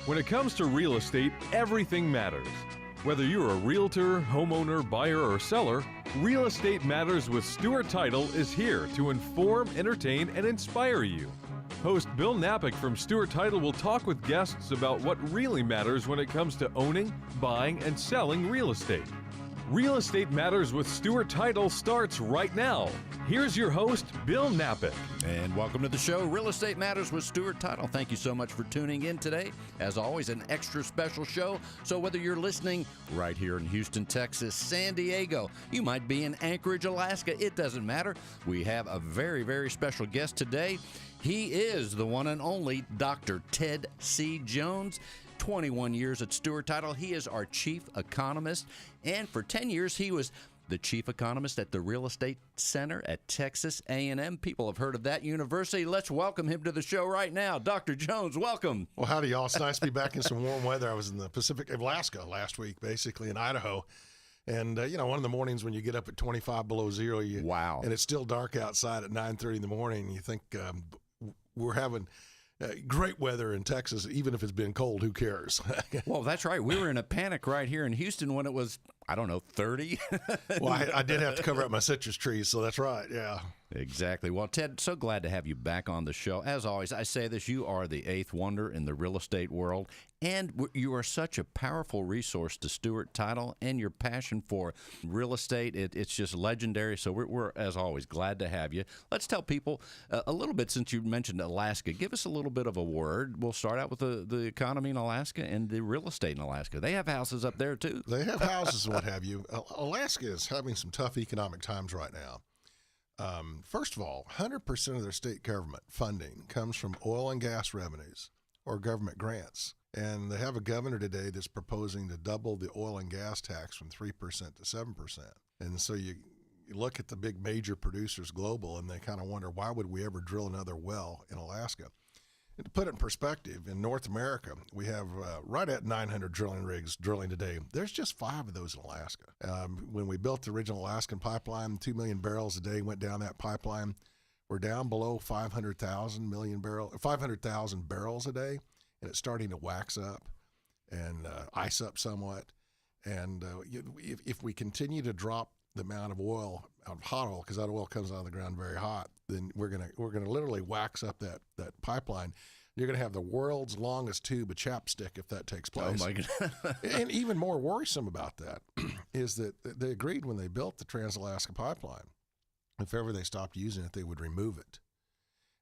When it comes to real estate, everything matters. Whether you're a realtor, homeowner, buyer, or seller, Real Estate Matters with Stewart Title is here to inform, entertain, and inspire you. Host Bill Knapik from Stewart Title will talk with guests about what really matters when it comes to owning, buying, and selling real estate. Real Estate Matters with Stewart Title starts right now. Here's your host, Bill Knapik. And welcome to the show, Real Estate Matters with Stewart Title. Thank you so much for tuning in today. As always, an extra special show. So whether you're listening right here in Houston, Texas, San Diego, you might be in Anchorage, Alaska, it doesn't matter. We have a very, very special guest today. He is the one and only Dr. Ted C. Jones. 21 years at Stewart Title. He is our chief economist. And for 10 years, he was the chief economist at the Real Estate Center at Texas A&M. People have heard of that university. Let's welcome him to the show right now. Dr. Jones, welcome. Well, howdy, y'all. It's nice to be back in some warm weather. I was in the Pacific, Alaska last week, basically in Idaho. And, one of the mornings when you get up at 25 below zero, wow, and it's still dark outside at 9:30 in the morning, you think we're having great weather in Texas, even if it's been cold, who cares? Well, that's right. We were in a panic right here in Houston when it was, 30. Well, I did have to cover up my citrus trees, so that's right, yeah. Exactly. Well, Ted, so glad to have you back on the show. As always, I say this, you are the eighth wonder in the real estate world, and you are such a powerful resource to Stewart Title, and your passion for real estate, it's just legendary. So we're, as always, glad to have you. Let's tell people a little bit, since you mentioned Alaska, give us a little bit of a word. We'll start out with the economy in Alaska and the real estate in Alaska. They have houses up there, too. They have houses and what have you. Alaska is having some tough economic times right now. First of all, 100% of their state government funding comes from oil and gas revenues or government grants. And they have a governor today that's proposing to double the oil and gas tax from 3% to 7%. And so you look at the big major producers global, and they kind of wonder, why would we ever drill another well in Alaska? And to put it in perspective, in North America, we have right at 900 drilling rigs drilling today. There's just 5 of those in Alaska. When we built the original Alaskan pipeline, 2 million barrels a day went down that pipeline. We're down below 500,000 barrels a day, and it's starting to wax up and ice up somewhat. And if we continue to drop the amount of oil, of hot oil, because that oil comes out of the ground very hot, then we're gonna literally wax up that pipeline. You're gonna have the world's longest tube of chapstick if that takes place. Oh my God! And even more worrisome about that is that they agreed when they built the Trans-Alaska Pipeline, if ever they stopped using it, they would remove it.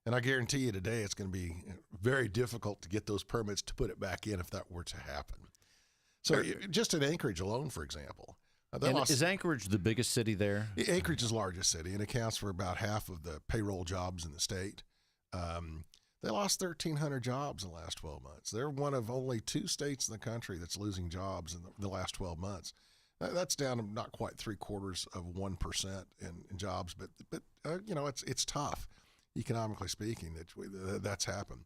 And I guarantee you today it's going to be very difficult to get those permits to put it back in if that were to happen. So just in Anchorage alone, for example. Is Anchorage the biggest city there? Anchorage is the largest city and accounts for about half of the payroll jobs in the state. They lost 1,300 jobs in the last 12 months. They're one of only 2 states in the country that's losing jobs in the last 12 months. That's down to not quite 0.75% in jobs, but it's tough, economically speaking. That's happened.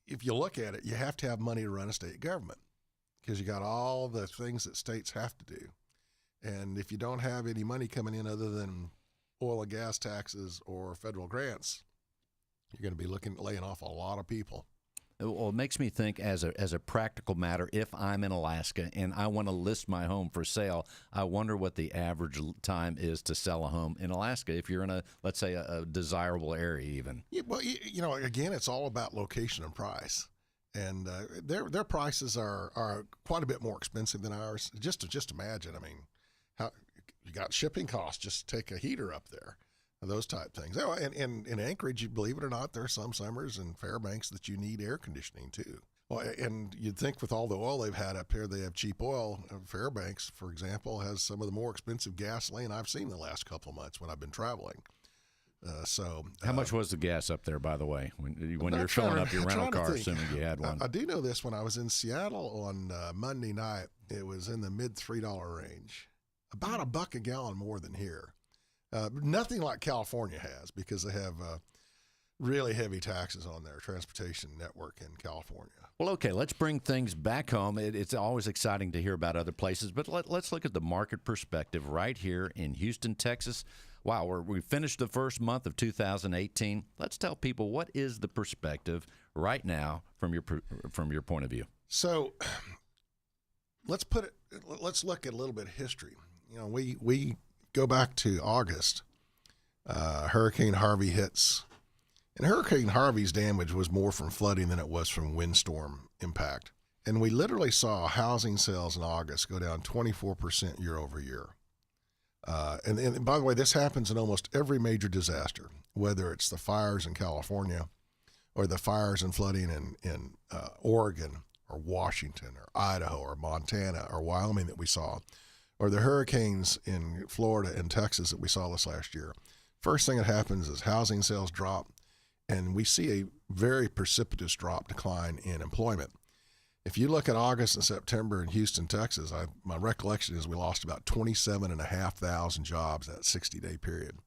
If you look at it, you have to have money to run a state government, because you got all the things that states have to do. And if you don't have any money coming in other than oil and gas taxes or federal grants, you're going to be laying off a lot of people. Well, it makes me think as a practical matter, if I'm in Alaska and I want to list my home for sale, I wonder what the average time is to sell a home in Alaska if you're in let's say a desirable area even. Yeah, well, again, it's all about location and price. And their prices are quite a bit more expensive than ours. Just imagine. I mean, how you got shipping costs. Just take a heater up there, those type things. Oh, and in Anchorage, you believe it or not, there are some summers in Fairbanks that you need air conditioning too. Well, and you'd think with all the oil they've had up here, they have cheap oil. Fairbanks, for example, has some of the more expensive gasoline I've seen the last couple of months when I've been traveling. How much was the gas up there, by the way, when you're filling up your rental car, assuming you had one? I do know this. When I was in Seattle on Monday night, it was in the mid $3 range, about $1 a gallon more than here. Nothing like California has, because they have really heavy taxes on their transportation network in California. Well, okay, let's bring things back home. It's always exciting to hear about other places, but let's look at the market perspective right here in Houston, Texas. Wow, we finished the first month of 2018. Let's tell people, what is the perspective right now from your point of view? So let's look at a little bit of history. You know, we go back to August. Hurricane Harvey hits, and Hurricane Harvey's damage was more from flooding than it was from windstorm impact. And we literally saw housing sales in August go down 24% year over year. And by the way, this happens in almost every major disaster, whether it's the fires in California or the fires and flooding in Oregon or Washington or Idaho or Montana or Wyoming that we saw, or the hurricanes in Florida and Texas that we saw this last year. First thing that happens is housing sales drop, and we see a very precipitous decline in employment. If you look at August and September in Houston, Texas, my recollection is we lost about 27,500 jobs that 60-day period.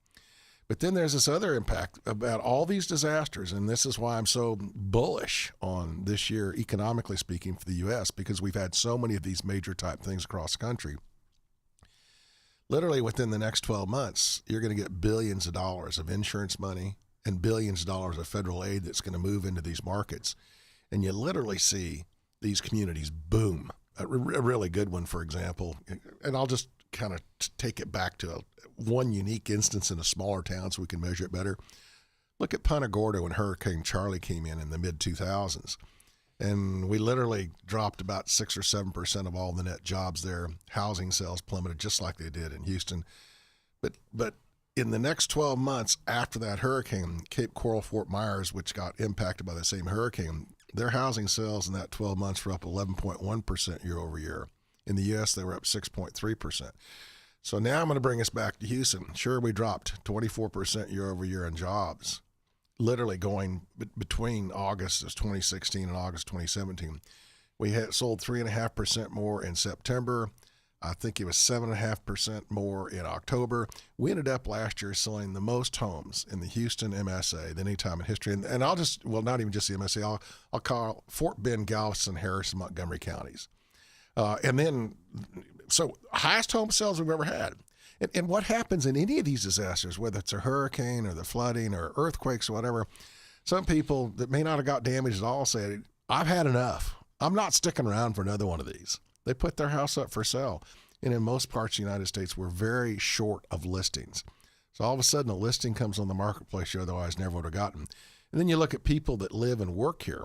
But then there's this other impact about all these disasters, and this is why I'm so bullish on this year, economically speaking, for the U.S., because we've had so many of these major type things across the country. Literally within the next 12 months, you're going to get billions of dollars of insurance money and billions of dollars of federal aid that's going to move into these markets. And you literally see these communities boom. A really good one, for example, and I'll just kind of take it back to one unique instance in a smaller town so we can measure it better. Look at Punta Gorda when Hurricane Charlie came in the mid-2000s. And we literally dropped about 6 or 7% of all the net jobs there. Housing sales plummeted just like they did in Houston. But in the next 12 months after that hurricane, Cape Coral, Fort Myers, which got impacted by the same hurricane, their housing sales in that 12 months were up 11.1% year over year. In the U.S., they were up 6.3%. So now I'm going to bring us back to Houston. Sure, we dropped 24% year over year in jobs, literally going between August of 2016 and August 2017. We had sold 3.5% more in September. I think it was 7.5% more in October. We ended up last year selling the most homes in the Houston MSA than any time in history. And I'll just, well, not even just the MSA, I'll call Fort Bend, Galveston, Harris, and Montgomery counties. And then, so highest home sales we've ever had. And what happens in any of these disasters, whether it's a hurricane or the flooding or earthquakes or whatever, some people that may not have got damaged at all say, I've had enough. I'm not sticking around for another one of these. They put their house up for sale. And in most parts of the United States, we're very short of listings. So all of a sudden, a listing comes on the marketplace you otherwise never would have gotten. And then you look at people that live and work here.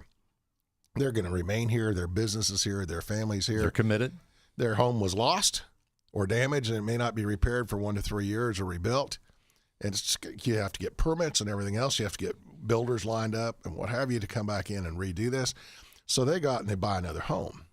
They're going to remain here. Their business is here. Their family's here. They're committed. Their home was lost or damaged, and it may not be repaired for 1 to 3 years or rebuilt. And you have to get permits and everything else. You have to get builders lined up and what have you to come back in and redo this. So they go out and they buy another home.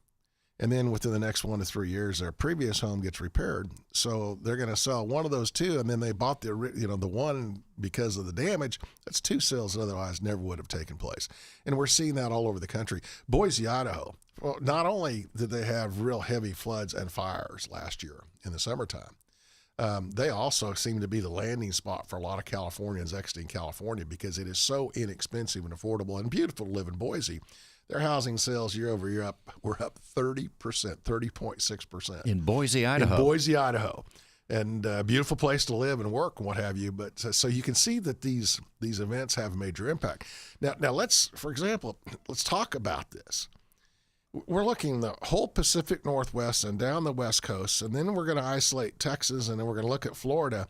And then within the next 1 to 3 years, their previous home gets repaired. So they're going to sell one of those two, and then they bought the one because of the damage. That's two sales that otherwise never would have taken place. And we're seeing that all over the country. Boise, Idaho. Well, not only did they have real heavy floods and fires last year in the summertime, they also seem to be the landing spot for a lot of Californians exiting California because it is so inexpensive and affordable and beautiful to live in Boise. Their housing sales year over year were up 30%, 30.6%. In Boise, Idaho. In Boise, Idaho. And a beautiful place to live and work and what have you. But so you can see that these events have a major impact. Now let's talk about this. We're looking the whole Pacific Northwest and down the West Coast, and then we're going to isolate Texas, and then we're going to look at Florida.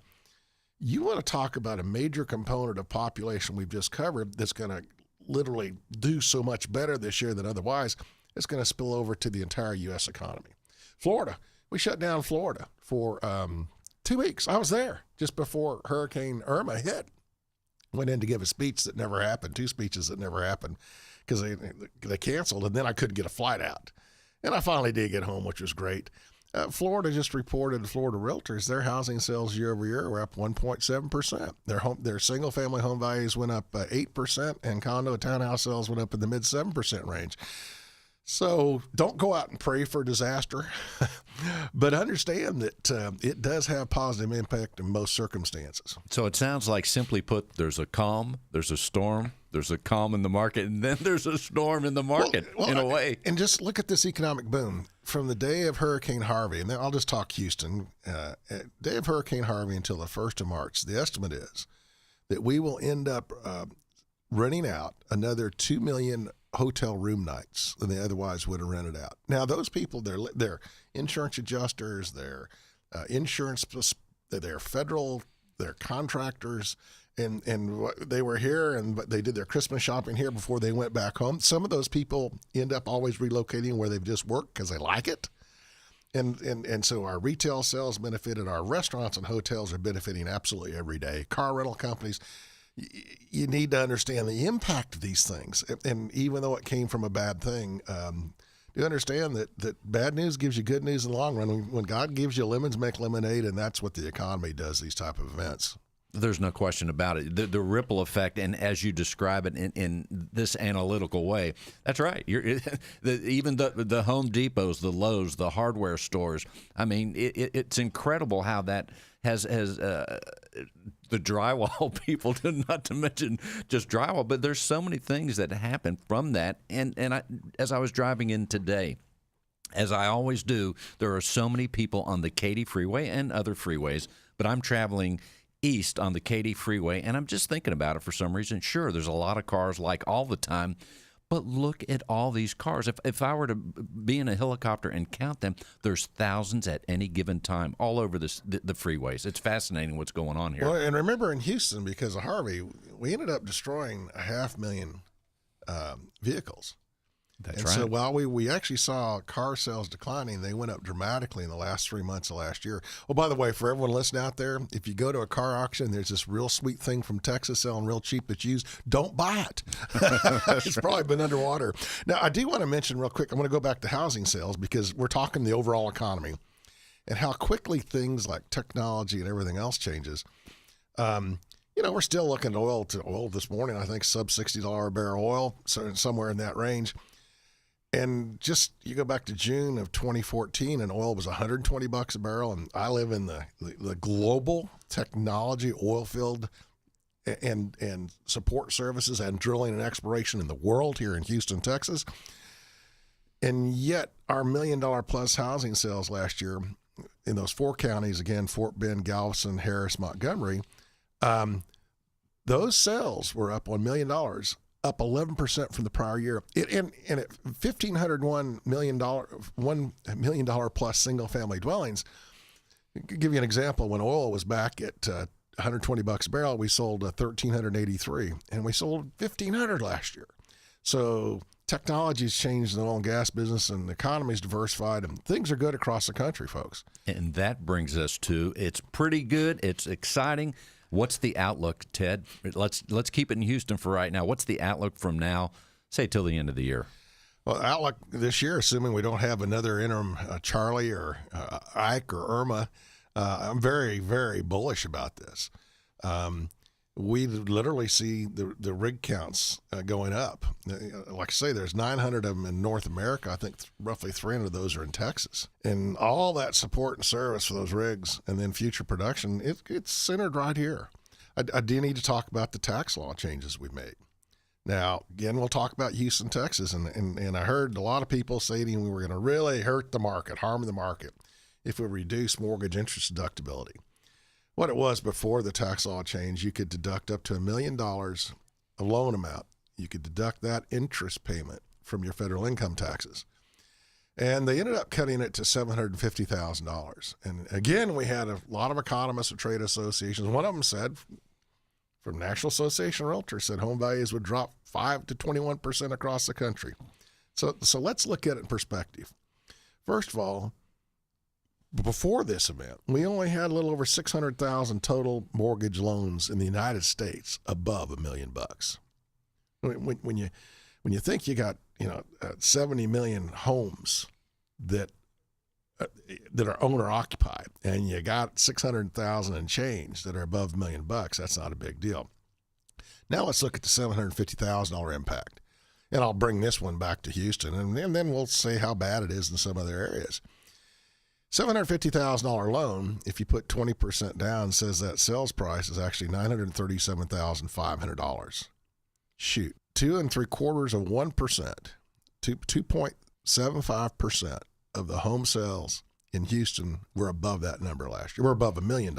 You want to talk about a major component of population we've just covered that's going to literally do so much better this year than otherwise. It's going to spill over to the entire U.S. economy. Florida, we shut down Florida for 2 weeks. I was there just before Hurricane Irma hit. Went in to give a speech that never happened, 2 speeches that never happened because they canceled, and then I couldn't get a flight out. And I finally did get home, which was great. Florida just reported, Florida Realtors, their housing sales year over year were up 1.7%. Their single-family home values went up 8%, and condo and townhouse sales went up in the mid-7% range. So don't go out and pray for disaster, but understand that it does have positive impact in most circumstances. So it sounds like, simply put, there's a calm, there's a storm, there's a calm in the market, and then there's a storm in the market, in a way. And just look at this economic boom. From the day of Hurricane Harvey, and then I'll just talk Houston, day of Hurricane Harvey until the 1st of March, the estimate is that we will end up renting out another 2 million hotel room nights than they otherwise would have rented out. Now, those people, they're insurance adjusters, they're they're federal, they're contractors, and they were here, but they did their Christmas shopping here before they went back home. Some of those people end up always relocating where they've just worked because they like it. And so our retail sales benefited, our restaurants and hotels are benefiting absolutely every day. Car rental companies, you need to understand the impact of these things. And even though it came from a bad thing, you understand that bad news gives you good news in the long run. When God gives you lemons, make lemonade, and that's what the economy does, these type of events. There's no question about it. The ripple effect, and as you describe it in this analytical way, that's right. Even the Home Depots, the Lowe's, the hardware stores. I mean, it's incredible how that has the drywall people, not to mention just drywall, but there's so many things that happen from that. And as I was driving in today, as I always do, there are so many people on the Katy Freeway and other freeways, but I'm traveling east on the Katy Freeway, and I'm just thinking about it for some reason. Sure, there's a lot of cars like all the time, but look at all these cars. If I were to be in a helicopter and count them, there's thousands at any given time all over the freeways. It's fascinating what's going on here. Well, and remember in Houston, because of Harvey, we ended up destroying 500,000 vehicles. That's right. So while we actually saw car sales declining, they went up dramatically in the last 3 months of last year. Oh, by the way, for everyone listening out there, if you go to a car auction, there's this real sweet thing from Texas selling real cheap that's used. Don't buy it. It's probably been underwater. Now, I do want to mention real quick, I'm going to go back to housing sales because we're talking the overall economy and how quickly things like technology and everything else changes. We're still looking at oil this morning, I think sub $60 a barrel oil, so somewhere in that range. And just you go back to June of 2014, and oil was $120 a barrel. And I live in the global technology oil field and support services and drilling and exploration in the world here in Houston, Texas. And yet our $1 million plus housing sales last year in those 4 counties, again, Fort Bend, Galveston, Harris, Montgomery, those sales were up $1 million, up 11% from the prior year. And at $1,501 million, $1 million plus single family dwellings. I'll give you an example. When oil was back at $120 a barrel, we sold 1,383, and we sold 1,500 last year. So technology's changed the oil and gas business, and the economy's diversified, and things are good across the country, folks. And that brings us to, it's pretty good, it's exciting. What's the outlook, Ted? Let's keep it in Houston for right now. What's the outlook from now, say, till the end of the year? Well, outlook this year, assuming we don't have another interim Charlie or Ike or Irma, I'm very, very bullish about this. We literally see the rig counts going up. Like I say, there's 900 of them in North America. I think roughly 300 of those are in Texas. And all that support and service for those rigs and then future production, it's centered right here. I do need to talk about the tax law changes we've made. Now, again, we'll talk about Houston, Texas. And I heard a lot of people saying we were going to really hurt the market, harm the market, if we reduce mortgage interest deductibility. What it was before the tax law change, you could deduct up to $1 million of loan amount. You could deduct that interest payment from your federal income taxes. And they ended up cutting it to $750,000. And again, we had a lot of economists and trade associations. One of them said, from National Association of Realtors, said home values would drop 5 to 21% across the country. So let's look at it in perspective. First of all, before this event, we only had a little over 600,000 total mortgage loans in the United States above $1 million. When you think you got 70 million homes that are owner occupied, and you got 600,000 and change that are above $1 million, that's not a big deal. Now let's look at the $750,000 impact. And I'll bring this one back to Houston, and then we'll say how bad it is in some other areas. $750,000 loan, if you put 20% down, says that sales price is actually $937,500. Shoot, 2.75%, 2.75% of the home sales in Houston were above that number last year. We're above $1 million.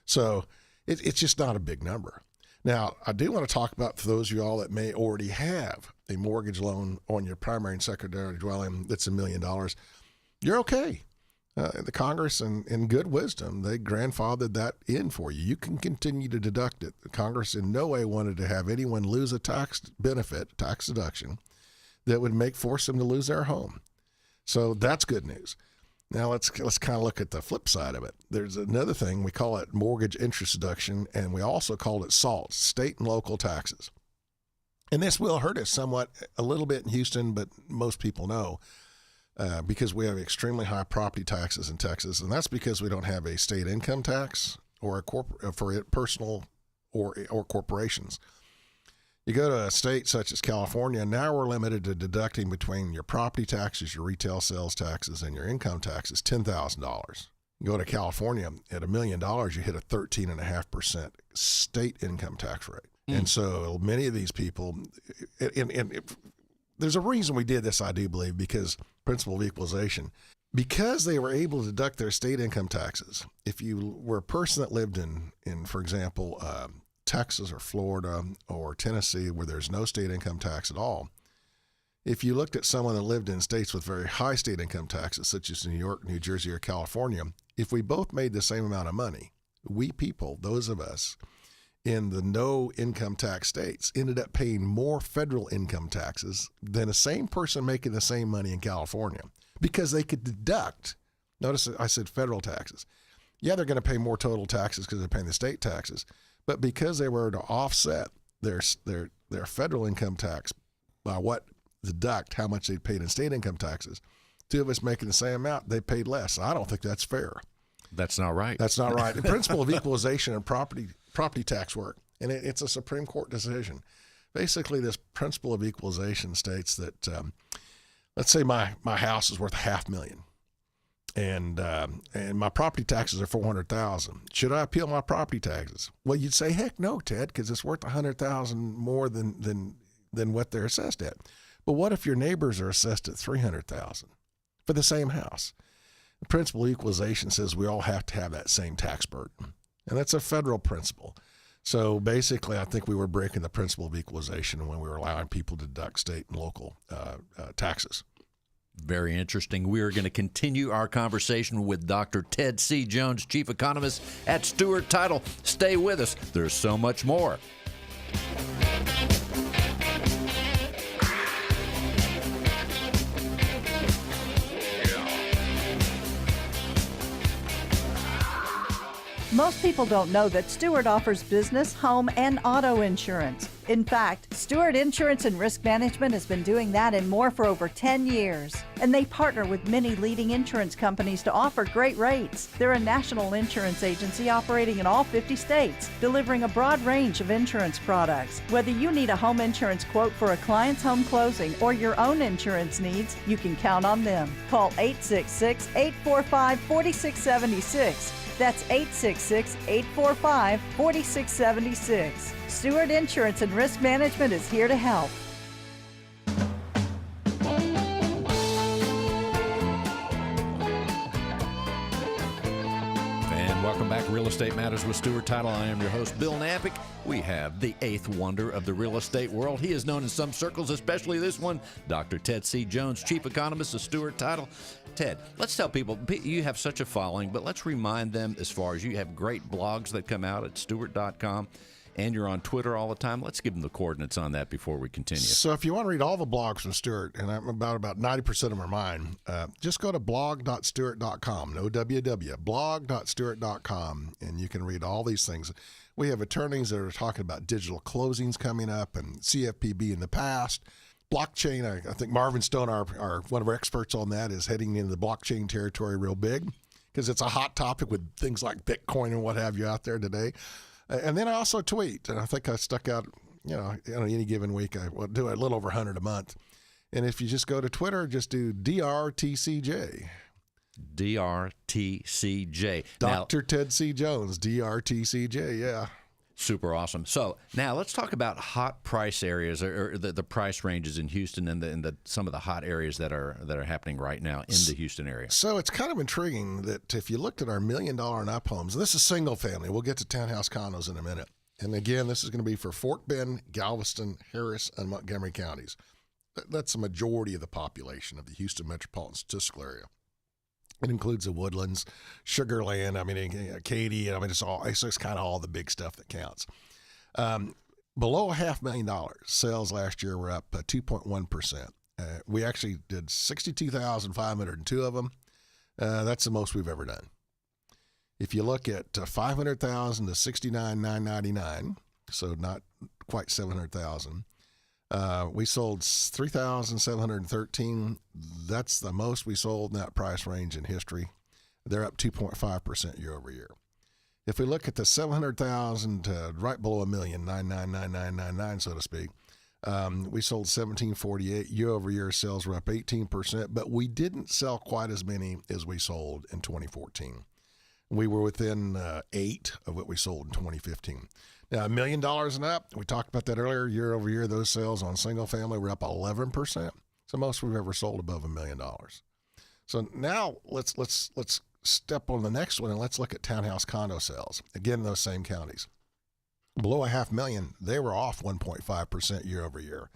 So it's just not a big number. Now, I do want to talk about for those of you all that may already have a mortgage loan on your primary and secondary dwelling that's $1 million. You're okay. The Congress, in good wisdom, they grandfathered that in for you. You can continue to deduct it. The Congress in no way wanted to have anyone lose a tax benefit, tax deduction, that would force them to lose their home. So that's good news. Now let's kind of look at the flip side of it. There's another thing. We call it mortgage interest deduction, and we also call it SALT, state and local taxes. And this will hurt us somewhat, a little bit in Houston, but most people know. Because we have extremely high property taxes in Texas, and that's because we don't have a state income tax or for personal or corporations. You go to a state such as California, now we're limited to deducting between your property taxes, your retail sales taxes, and your income taxes $10,000. You go to California, at $1 million, you hit a 13.5% state income tax rate. And so many of these people, there's a reason we did this, I do believe, because principle of equalization. Because they were able to deduct their state income taxes, if you were a person that lived in for example, Texas or Florida or Tennessee where there's no state income tax at all, if you looked at someone that lived in states with very high state income taxes, such as New York, New Jersey, or California, if we both made the same amount of money, we people, those of us in the no income tax states, ended up paying more federal income taxes than the same person making the same money in California because they could deduct. Notice I said federal taxes. Yeah, they're going to pay more total taxes because they're paying the state taxes, but because they were to offset their federal income tax by deduct how much they paid in state income taxes, two of us making the same amount, they paid less. I don't think that's fair. That's not right. That's not right. The principle of equalization and property tax work, and it's a Supreme Court decision. Basically, this principle of equalization states that, let's say my house is worth $500,000, and my property taxes are $400,000. Should I appeal my property taxes? Well, you'd say, heck no, Ted, because it's worth $100,000 more than what they're assessed at. But what if your neighbors are assessed at $300,000 for the same house? The principle of equalization says we all have to have that same tax burden. And that's a federal principle. So basically, I think we were breaking the principle of equalization when we were allowing people to deduct state and local taxes. Very interesting. We are going to continue our conversation with Dr. Ted C. Jones, Chief Economist at Stewart Title. Stay with us. There's so much more. Most people don't know that Stewart offers business, home, and auto insurance. In fact, Stewart Insurance and Risk Management has been doing that and more for over 10 years. And they partner with many leading insurance companies to offer great rates. They're a national insurance agency operating in all 50 states, delivering a broad range of insurance products. Whether you need a home insurance quote for a client's home closing or your own insurance needs, you can count on them. Call 866-845-4676. That's 866-845-4676. Stewart Insurance and Risk Management is here to help. And welcome back to Real Estate Matters with Stewart Title. I am your host, Bill Knapik. We have the eighth wonder of the real estate world. He is known in some circles, especially this one, Dr. Ted C. Jones, Chief Economist of Stewart Title. Ted, let's tell people, you have such a following, but let's remind them as far as you have great blogs that come out at Stewart.com, and you're on Twitter all the time. Let's give them the coordinates on that before we continue. So if you want to read all the blogs from Stewart, and I'm about 90% of them are mine, just go to blog.stewart.com, no WW, blog.stewart.com, and you can read all these things. We have attorneys that are talking about digital closings coming up and CFPB in the past. Blockchain, I think Marvin Stone, our one of our experts on that, is heading into the blockchain territory real big because it's a hot topic with things like Bitcoin and what have you out there today. And then I also tweet, and I think I stuck out on any given week, I will do a little over 100 a month. And if you just go to Twitter, just do DRTCJ. DRTCJ. Dr. Ted C. Jones, DRTCJ, yeah. Super awesome. So now let's talk about hot price areas or the price ranges in Houston and some of the hot areas that are happening right now in the Houston area. So it's kind of intriguing that if you looked at our $1 million and up homes, this is single family. We'll get to townhouse condos in a minute. And again, this is going to be for Fort Bend, Galveston, Harris, and Montgomery counties. That's the majority of the population of the Houston metropolitan statistical area. It includes the Woodlands, Sugar Land, Katy. It's kind of all the big stuff that counts. Below $500,000, sales last year were up 2.1%. We actually did 62,502 of them. That's the most we've ever done. If you look at 500,000 to 69,999, so not quite 700,000. We sold 3,713. That's the most we sold in that price range in history. They're up 2.5% year over year. If we look at the 700,000 to right below $1 million, 999,999, so to speak, we sold 1,748. Year over year sales were up 18%, but we didn't sell quite as many as we sold in 2014. We were within 8 of what we sold in 2015. Now, $1 million and up, we talked about that earlier. Year over year, those sales on single family were up 11%. It's the most we've ever sold above $1 million. So now let's step on the next one and let's look at townhouse condo sales. Again, in those same counties. Below $500,000, they were off 1.5% year over year.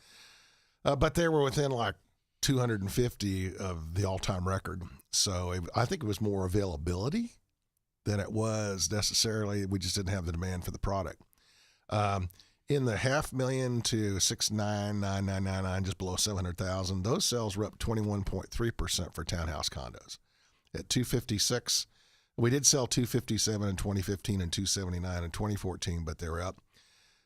But they were within like 250 of the all-time record. So I think it was more availability than it was necessarily. We just didn't have the demand for the product. In the $500,000 to 699,999, just below 700,000, those sales were up 21.3% for townhouse condos. At 256, we did sell 257 in 2015 and 279 in 2014, but they were up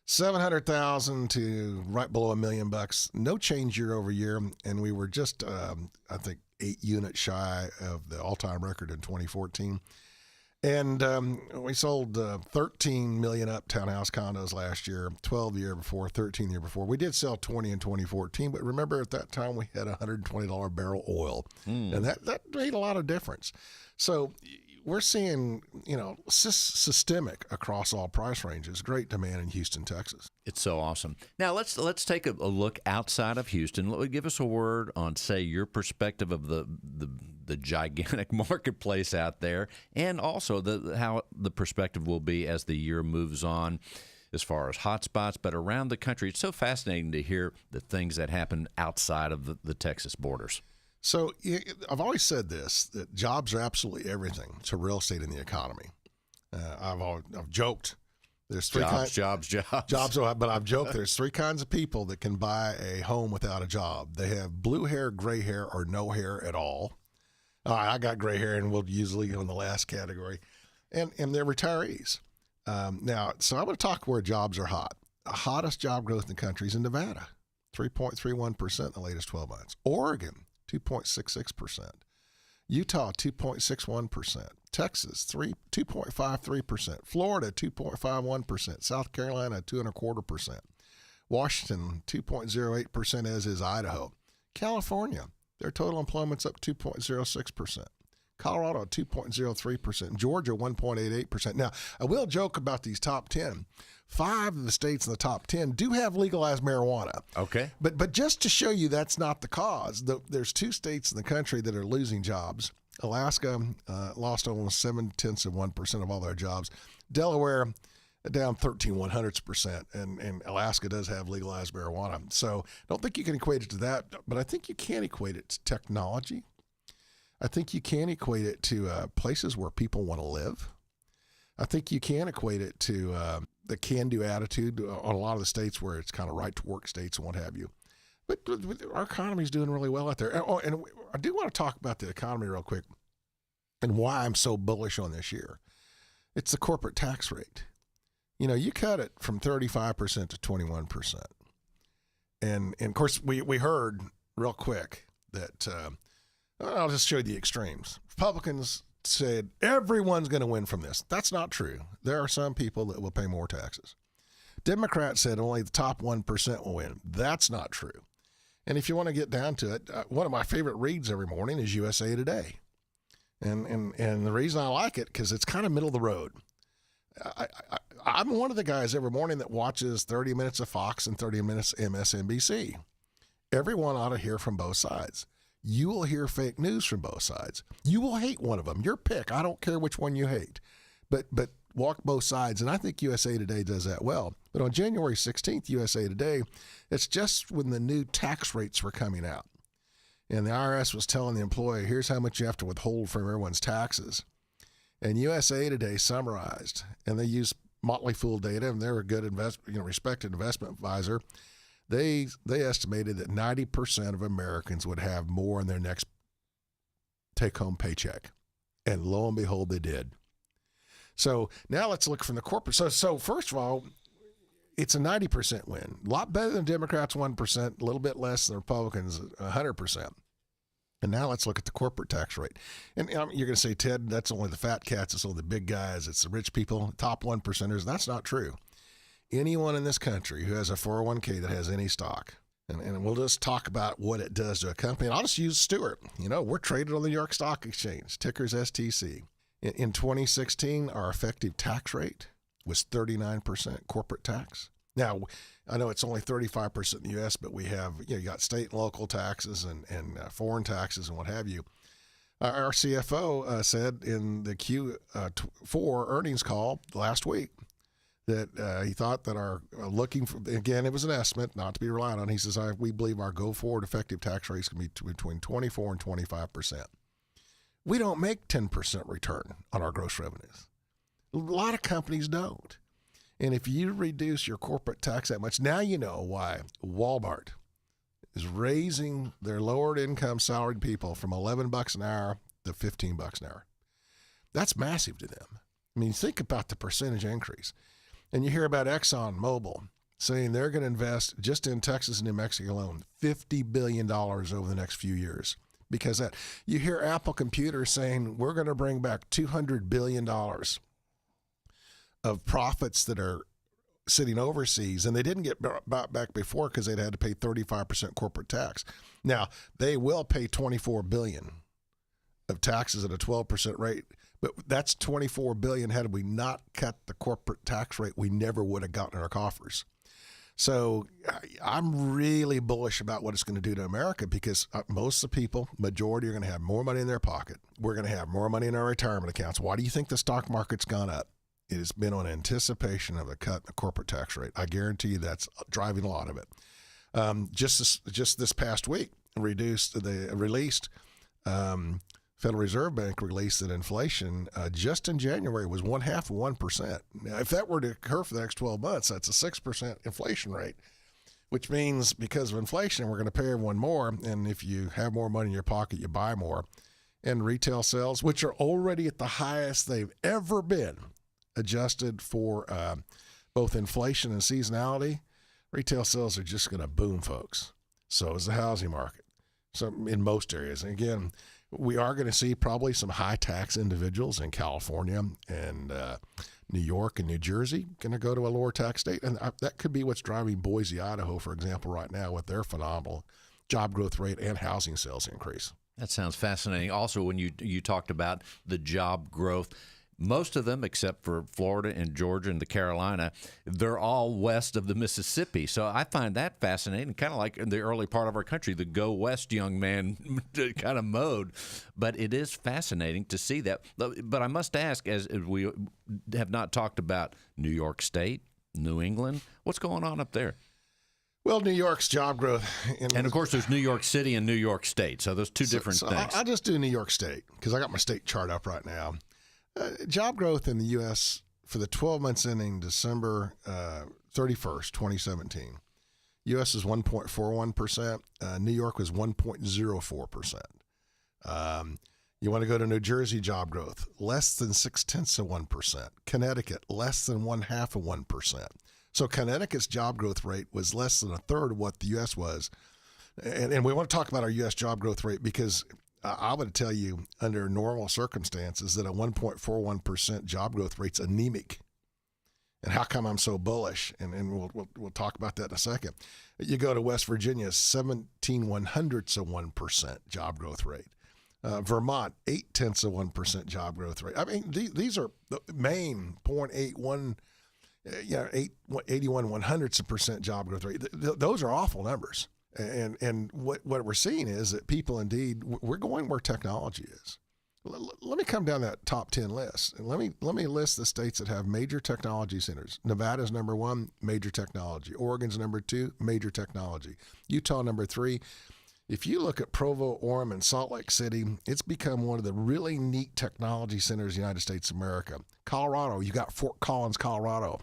700,000 to right below $1 million. No change year over year, and we were just I think 8 units shy of the all-time record in 2014. And we sold 13 million up townhouse condos last year, 12 the year before, 13 the year before. We did sell 20 in 2014, but remember at that time we had $120 barrel oil, and that made a lot of difference. So we're seeing, systemic across all price ranges, great demand in Houston, Texas. It's so awesome. Now let's take a look outside of Houston. Give us a word on, say, your perspective of the gigantic marketplace out there, and also how the perspective will be as the year moves on as far as hotspots, but around the country. It's so fascinating to hear the things that happen outside of the Texas borders. So I've always said this, that jobs are absolutely everything to real estate in the economy. I've joked. There's three jobs. But I've joked there's 3 kinds of people that can buy a home without a job. They have blue hair, gray hair, or no hair at all. I got gray hair, and we'll usually go in the last category. And they're retirees. Now, so I'm going to talk where jobs are hot. The hottest job growth in the country is in Nevada, 3.31% in the latest 12 months. Oregon, 2.66%. Utah, 2.61%. Texas, 2.53%. Florida, 2.51%. South Carolina, 2.25%. Washington, 2.08%, as is Idaho. California, their total employment's up 2.06%. Colorado, 2.03%. Georgia, 1.88%. Now, I will joke about these top 10. 5 of the states in the top 10 do have legalized marijuana. Okay. But just to show you that's not the cause, there's 2 states in the country that are losing jobs. Alaska lost almost 0.7% of all their jobs. Delaware down 13/100%, and Alaska does have legalized marijuana. So I don't think you can equate it to that, but I think you can equate it to technology. I think you can equate it to places where people want to live. I think you can equate it to the can-do attitude on a lot of the states where it's kind of right-to-work states and what have you. But our economy's doing really well out there. Oh, and I do want to talk about the economy real quick and why I'm so bullish on this year. It's the corporate tax rate. You cut it from 35% to 21%. And of course, we heard real quick that, I'll just show you the extremes. Republicans said everyone's going to win from this. That's not true. There are some people that will pay more taxes. Democrats said only the top 1% will win. That's not true. And if you want to get down to it, one of my favorite reads every morning is USA Today. And the reason I like it, because it's kind of middle of the road. I'm one of the guys every morning that watches 30 minutes of Fox and 30 minutes MSNBC. Everyone ought to hear from both sides. You will hear fake news from both sides. You will hate one of them. Your pick. I don't care which one you hate. But walk both sides. And I think USA Today does that well. But on January 16th, USA Today, it's just when the new tax rates were coming out. And the IRS was telling the employee, here's how much you have to withhold from everyone's taxes. And USA Today summarized, and they used Motley Fool data, and they're a good respected investment advisor. They estimated that 90% of Americans would have more in their next take-home paycheck. And lo and behold, they did. So now let's look from the corporate. So first of all, it's a 90% win. A lot better than Democrats, 1%, a little bit less than Republicans, 100%. And now let's look at the corporate tax rate. And you're going to say, Ted, that's only the fat cats, it's only the big guys, it's the rich people, top 1%ers. That's not true. Anyone in this country who has a 401k that has any stock, and we'll just talk about what it does to a company. And I'll just use Stewart. We're traded on the New York Stock Exchange, ticker's STC. In 2016, our effective tax rate was 39% corporate tax. Now, I know it's only 35% in the U.S., but we have, you got state and local taxes and foreign taxes and what have you. Our CFO said in the Q4 earnings call last week that he thought that our looking for, again, it was an estimate, not to be relied on. He says, we believe our go-forward effective tax rate is going to be between 24 and 25%. We don't make 10% return on our gross revenues. A lot of companies don't. And if you reduce your corporate tax that much, now you know why Walmart is raising their lowered income salaried people from $11 an hour to $15 an hour. That's massive to them. I mean, think about the percentage increase. And you hear about ExxonMobil saying they're going to invest just in Texas and New Mexico alone $50 billion over the next few years. Because that, you hear Apple Computer saying we're going to bring back $200 billion of profits that are sitting overseas, and they didn't get brought back before because they'd had to pay 35% corporate tax. Now, they will pay $24 billion of taxes at a 12% rate, but that's $24 billion. Had we not cut the corporate tax rate, we never would have gotten our coffers. So I'm really bullish about what it's going to do to America, because most of the people, majority, are going to have more money in their pocket. We're going to have more money in our retirement accounts. Why do you think the stock market's gone up? It has been on anticipation of a cut in the corporate tax rate. I guarantee you that's driving a lot of it. Just this past week, Federal Reserve Bank released that inflation just in January was 0.5%. Now, if that were to occur for the next 12 months, that's a 6% inflation rate, which means because of inflation, we're going to pay everyone more. And if you have more money in your pocket, you buy more. And retail sales, which are already at the highest they've ever been, adjusted for both inflation and seasonality, retail sales are just going to boom, folks. So is the housing market. So in most areas. And again, we are going to see probably some high tax individuals in California and New York and New Jersey going to go to a lower tax state. And that could be what's driving Boise, Idaho, for example, right now with their phenomenal job growth rate and housing sales increase. That sounds fascinating. Also, when you talked about the job growth, most of them, except for Florida and Georgia and the Carolina, they're all west of the Mississippi. So I find that fascinating, kind of like in the early part of our country, the go west young man kind of mode. But it is fascinating to see that. But I must ask, as we have not talked about New York State, New England, what's going on up there? Well, New York's job growth. And, of course, there's New York City and New York State. So those two different things. I'll just do New York State because I got my state chart up right now. Job growth in the U.S. for the 12 months ending December 31st, 2017. U.S. is 1.41%. New York was 1.04%. You want to go to New Jersey, job growth, less than 0.6%. Connecticut, less than 0.5%. So Connecticut's job growth rate was less than a third of what the U.S. was. And we want to talk about our U.S. job growth rate because I would tell you, under normal circumstances, that a 1.41% job growth rate's anemic. And how come I'm so bullish? And we'll talk about that in a second. You go to West Virginia, 0.17% job growth rate. Vermont, 0.8% job growth rate. I mean, these are Maine, 0.81, 81/100% job growth rate. Those are awful numbers. And what we're seeing is that people indeed, we're going where technology is. Let me come down that top 10 list, and let me list the states that have major technology centers. Nevada's number 1, major technology. Oregon's number 2, major technology. Utah number 3. If you look at Provo, Orem, and Salt Lake City, it's become one of the really neat technology centers in the United States of America. Colorado, you got Fort Collins, Colorado.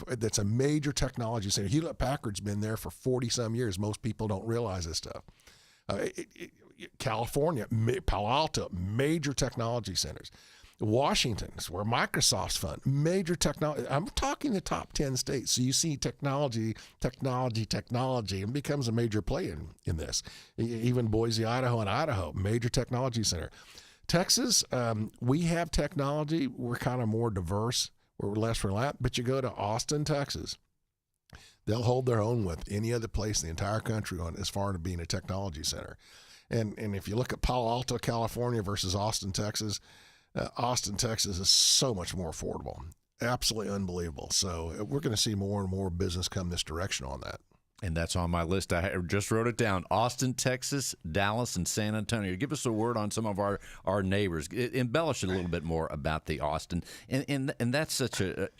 That's a major technology center. Hewlett-Packard's been there for 40-some years. Most people don't realize this stuff. California, Palo Alto, major technology centers. Washington is where Microsoft's fund, major technology. I'm talking the top 10 states. So you see technology, and it becomes a major play in this. Even Boise, Idaho, major technology center. Texas, we have technology. We're kind of more diverse. We're less reliant. But you go to Austin, Texas, they'll hold their own with any other place in the entire country as far as being a technology center. And if you look at Palo Alto, California versus Austin, Texas is so much more affordable. Absolutely unbelievable. So we're going to see more and more business come this direction on that. And that's on my list. I just wrote it down. Austin, Texas, Dallas, and San Antonio. Give us a word on some of our neighbors. Embellish it a little bit more about the Austin. And that's such a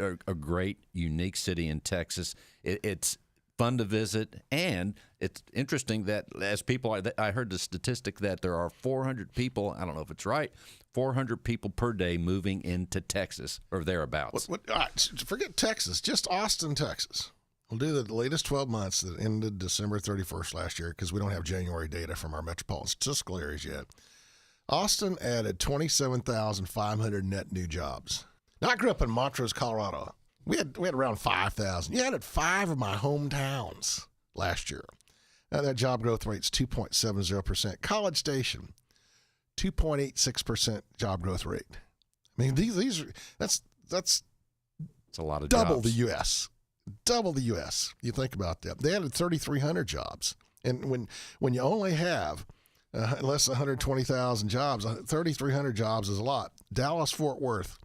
great, unique city in Texas. It's fun to visit, and it's interesting that as people, I heard the statistic that there are 400 people, I don't know if it's right, 400 people per day moving into Texas or thereabouts. Forget Texas, just Austin, Texas. We'll do the latest 12 months that ended December 31st last year because we don't have January data from our metropolitan statistical areas yet. Austin added 27,500 net new jobs. Now, I grew up in Montrose, Colorado. We had around 5,000. You added 5 of my hometowns last year. Now that job growth rate's 2.70%. College Station, 2.86% job growth rate. I mean, that's a lot of double jobs. The U.S. Double the U.S. You think about that. They added 3,300 jobs, and when you only have less than 120,000 jobs, 3,300 jobs is a lot. Dallas Fort Worth,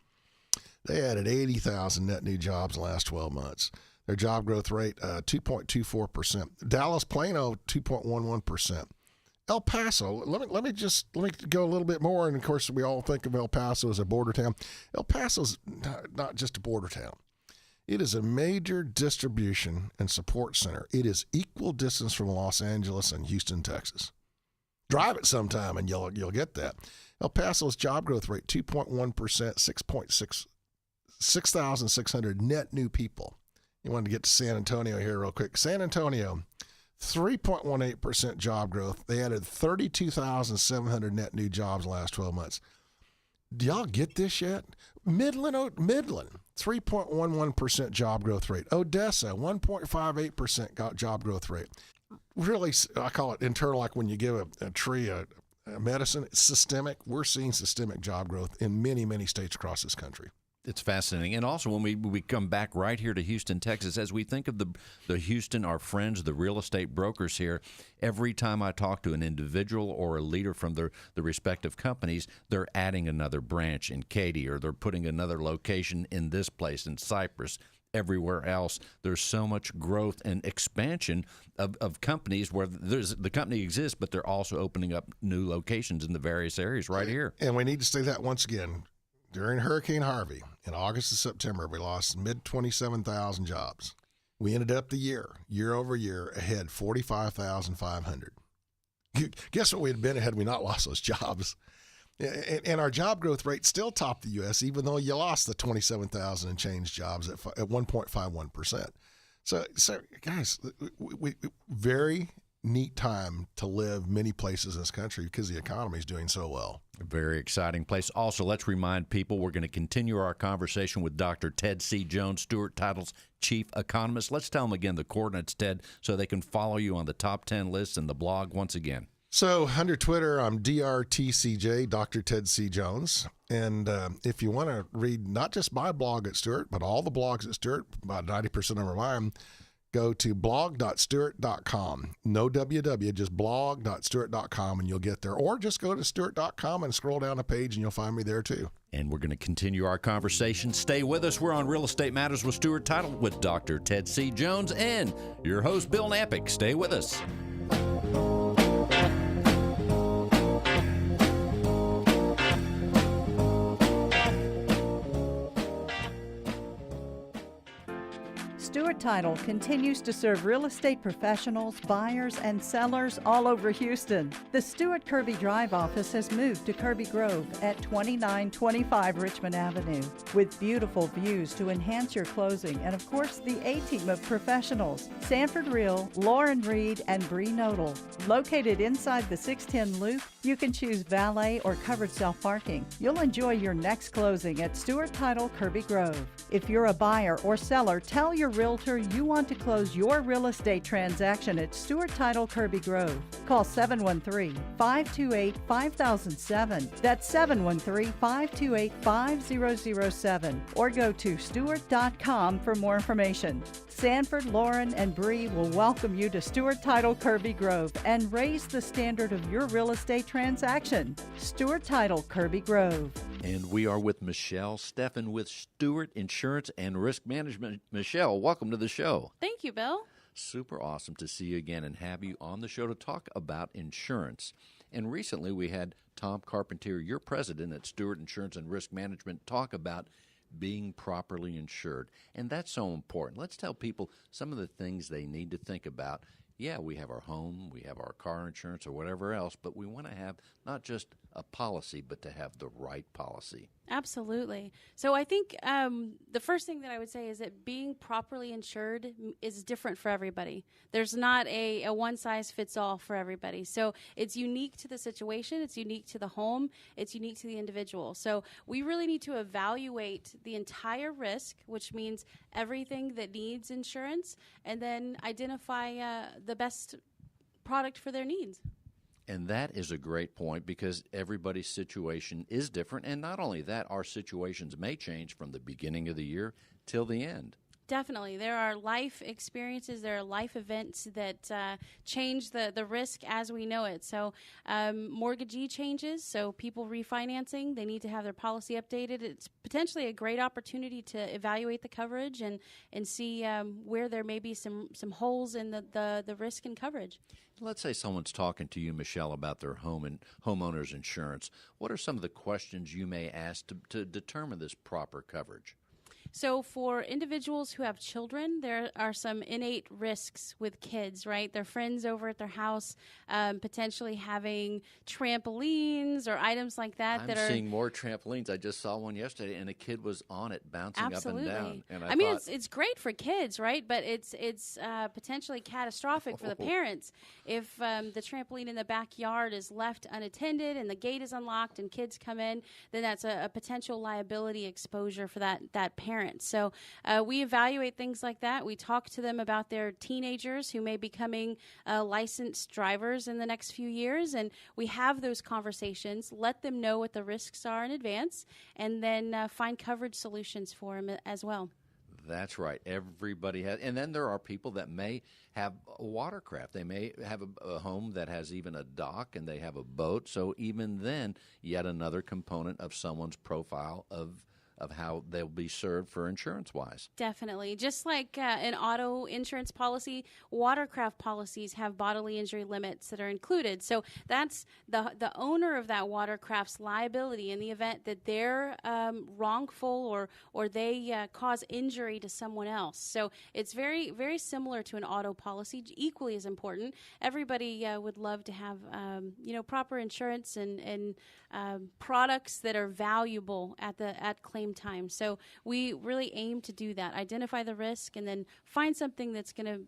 they added 80,000 net new jobs in the last 12 months. Their job growth rate, 2.24%. Dallas Plano, 2.11%. El Paso, let me go a little bit more. And of course, we all think of El Paso as a border town. El Paso's not just a border town. It is a major distribution and support center. It is equal distance from Los Angeles and Houston, Texas. Drive it sometime and you'll get that. El Paso's job growth rate, 2.1%, 6,600 net new people. You wanted to get to San Antonio here real quick. San Antonio, 3.18% job growth. They added 32,700 net new jobs in the last 12 months. Do y'all get this yet? Midland, 3.11% job growth rate. Odessa, 1.58% job growth rate. Really, I call it internal, like when you give a tree a medicine. It's systemic. We're seeing systemic job growth in many, many states across this country. It's fascinating. And also when we come back right here to Houston, Texas, as we think of the Houston, our friends, the real estate brokers here, every time I talk to an individual or a leader from the respective companies, they're adding another branch in Katy, or they're putting another location in this place, in Cypress, everywhere else. There's so much growth and expansion of companies where the company exists, but they're also opening up new locations in the various areas right here. And we need to say that once again. During Hurricane Harvey, in August and September, we lost mid-27,000 jobs. We ended up the year over year, ahead 45,500. Guess what we'd have been had we not lost those jobs? And our job growth rate still topped the U.S., even though you lost the 27,000 and change jobs at 1.51%. So guys, we very neat time to live many places in this country because the economy is doing so well. A very exciting place. Also, let's remind people we're going to continue our conversation with Dr. Ted C. Jones, Stewart Title's Chief Economist. Let's tell them again the coordinates, Ted, so they can follow you on the top 10 list and the blog once again. So under Twitter, I'm DRTCJ, Dr. Ted C. Jones. And if you want to read not just my blog at Stewart, but all the blogs at Stewart, about 90% of them are mine, go to blog.stewart.com. No www, just blog.stewart.com, and you'll get there. Or just go to stewart.com and scroll down a page, and you'll find me there too. And we're going to continue our conversation. Stay with us. We're on Real Estate Matters with Stewart Title with Dr. Ted C. Jones and your host, Bill Knapik. Stay with us. Stewart Title continues to serve real estate professionals, buyers, and sellers all over Houston. The Stewart Kirby Drive office has moved to Kirby Grove at 2925 Richmond Avenue, with beautiful views to enhance your closing, and of course the A-team of professionals, Sanford Real, Lauren Reed, and Bree Nodal. Located inside the 610 Loop, you can choose valet or covered self-parking. You'll enjoy your next closing at Stewart Title Kirby Grove. If you're a buyer or seller, tell your realtor you want to close your real estate transaction at Stewart Title Kirby Grove. Call 713-528-5007. That's 713-528-5007. Or go to stewart.com for more information. Sanford, Lauren, and Bree will welcome you to Stewart Title Kirby Grove and raise the standard of your real estate transaction. Stewart Title Kirby Grove. And we are with Michelle Steffen with Stewart Insurance and Risk Management. Michelle, welcome to the show. Thank you, Bill. Super awesome to see you again and have you on the show to talk about insurance. And recently we had Tom Carpentier, your president at Stewart Insurance and Risk Management, talk about being properly insured. And that's so important. Let's tell people some of the things they need to think about. Yeah, we have our home, we have our car insurance or whatever else, but we want to have not just a policy, but to have the right policy. Absolutely. So I think the first thing that I would say is that being properly insured is different for everybody. There's not a one-size-fits-all for everybody. So it's unique to the situation, it's unique to the home, it's unique to the individual. So we really need to evaluate the entire risk, which means everything that needs insurance, and then identify the best product for their needs. And that is a great point because everybody's situation is different. And not only that, our situations may change from the beginning of the year till the end. Definitely. There are life experiences, there are life events that change the risk as we know it. So mortgagee changes, so people refinancing, they need to have their policy updated. It's potentially a great opportunity to evaluate the coverage and see where there may be some holes in the risk and coverage. Let's say someone's talking to you, Michelle, about their home and homeowner's insurance. What are some of the questions you may ask to determine this proper coverage? So for individuals who have children, there are some innate risks with kids, right? Their friends over at their house, potentially having trampolines or items like that. I'm seeing more trampolines. I just saw one yesterday, and a kid was on it, bouncing Absolutely. up and down. And I mean, it's great for kids, right? But it's potentially catastrophic for the parents if the trampoline in the backyard is left unattended and the gate is unlocked and kids come in. Then that's a potential liability exposure for that parent. So we evaluate things like that. We talk to them about their teenagers who may be becoming licensed drivers in the next few years, and we have those conversations, let them know what the risks are in advance, and then find coverage solutions for them as well. That's right. Everybody has. And then there are people that may have a watercraft. They may have a home that has even a dock, and they have a boat. So even then, yet another component of someone's profile of how they'll be served for insurance-wise. Definitely. Just like an auto insurance policy, watercraft policies have bodily injury limits that are included. So that's the owner of that watercraft's liability in the event that they're wrongful or they cause injury to someone else. So it's very, very similar to an auto policy, equally as important. Everybody would love to have proper insurance and products that are valuable at claim time. So we really aim to do that, identify the risk, and then find something that's going to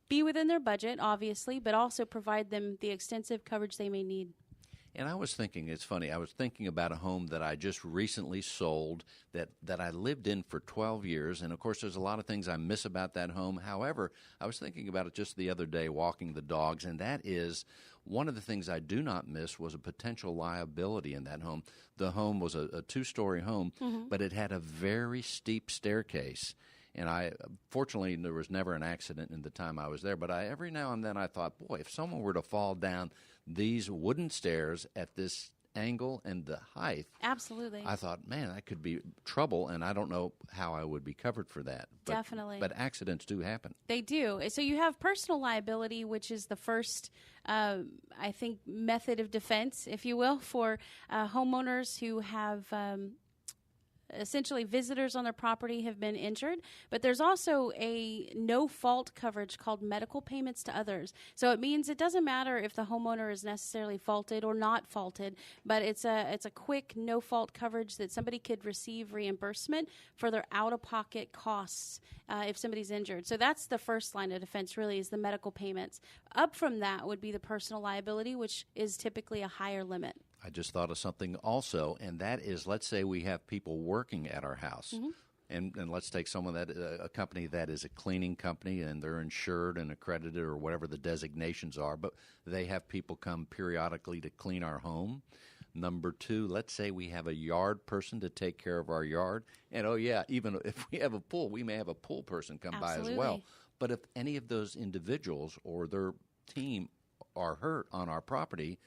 be within their budget, obviously, but also provide them the extensive coverage they may need. And I was thinking, it's funny, I was thinking about a home that I just recently sold that I lived in for 12 years. And, of course, there's a lot of things I miss about that home. However, I was thinking about it just the other day walking the dogs, and that is One of the things I do not miss was a potential liability in that home. The home was a two-story home, but it had a very steep staircase. And fortunately, there was never an accident in the time I was there. But every now and then I thought, boy, if someone were to fall down these wooden stairs at this angle and the height, absolutely, I thought, man, that could be trouble, and I don't know how I would be covered for that. Definitely. But accidents do happen. They do. So you have personal liability, which is the first, I think, method of defense, if you will, for homeowners who have essentially visitors on their property have been injured. But there's also a no-fault coverage called medical payments to others. So it means it doesn't matter if the homeowner is necessarily faulted or not faulted, but it's a quick no-fault coverage that somebody could receive reimbursement for their out-of-pocket costs if somebody's injured. So that's the first line of defense, really, is the medical payments. Up from that would be the personal liability, which is typically a higher limit. I just thought of something also, and that is, let's say we have people working at our house, and let's take someone a company that is a cleaning company, and they're insured and accredited or whatever the designations are, but they have people come periodically to clean our home. Number two, let's say we have a yard person to take care of our yard, and even if we have a pool, we may have a pool person come by as well. But if any of those individuals or their team are hurt on our property,